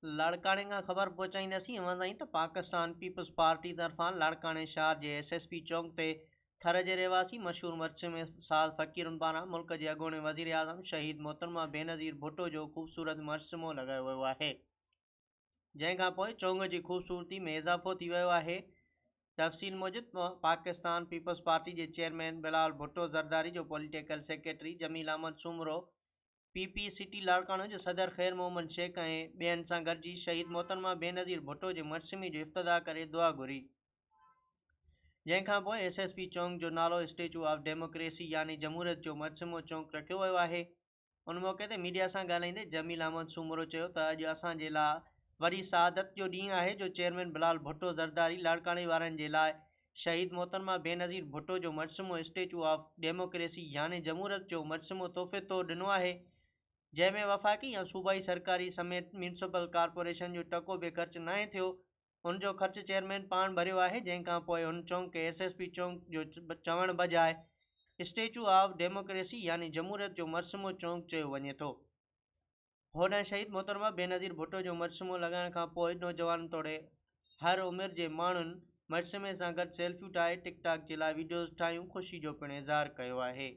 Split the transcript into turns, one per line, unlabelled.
लाड़काणे खां ख़बर पहुचाईंदासीं अवां ताईं त पाकिस्तान पीपल्स पार्टी तरफ़ां लाड़काणे शहर जे SSP चौक ते थर जे रहवासी मशहूर मजसिमे साद फ़कीरुनि पारां मुल्क जे अॻूणे वज़ीर आज़म शहीद मोहतरमा बेनज़ीर भुट्टो जो ख़ूबसूरत मजसिमो लॻायो वियो आहे, जंहिंखां पोइ चौक जी ख़ूबसूरती में इज़ाफ़ो थी वियो आहे। तफ़सील मूजिब पाकिस्तान पीपल्स पार्टी के चेयरमैन बिलाल भुट्टो ज़रदारी जो political secretary Jameel Ahmed Soomro, PP city लाड़काणे जो सदर ख़ैर मोहम्मद शेख ऐं ॿियनि सां गॾिजी शहीद मोहतरमा बेनज़ीर भुट्टो जे मजसिमे जो इफ़्तिताह करे दुआ घुरी, जंहिंखां पोइ SSP चौक जो नालो स्टेचू ऑफ डेमोक्रेसी यानी जमहूरियत जो मजसिमो चौक रखियो वियो आहे। उन मौक़े ते मीडिया सां ॻाल्हाईंदे जमील अहमद सुमरो चयो त अॼु असांजे लाइ वरी सआदत जो ॾींहुं आहे जो चेयरमैन बिलाल भुट्टो ज़रदारी लाड़काणे वारनि जे लाइ शहीद मोहतरमा बेनज़ीर भुट्टो जो मजसिमो स्टेचू ऑफ डेमोक्रेसी यानी जमहूरियत जो मजसिमो तोहफ़े तौरु ॾिनो आहे, जंहिंमें वफ़ाक़ी या सूबाई सरकारी समेत म्यूनिसिपल कॉर्पोरेशन जो टको बि ख़र्च नाहे थियो। उनजो ख़र्च चेयरमैन पाण भरियो आहे, जंहिंखां पोइ हुन चौक खे SSP चौक जो चवण बजाए स्टेचू ऑफ डेमोक्रेसी यानी जमहूरियत जो मजसिमो चौक चयो वञे थो। होॾां शहीद मोहतरमा बेनज़ीर भुट्टो जो मजसिमो लॻाइण खां पोइ नौजवान तोड़े हर उमिरि जे माण्हुनि मजसिमे सां गॾु सेल्फियूं ठाहे टिकटॉक जे लाइ वीडियोज़ ठाहियूं, ख़ुशी जो पिणु इज़हार कयो आहे।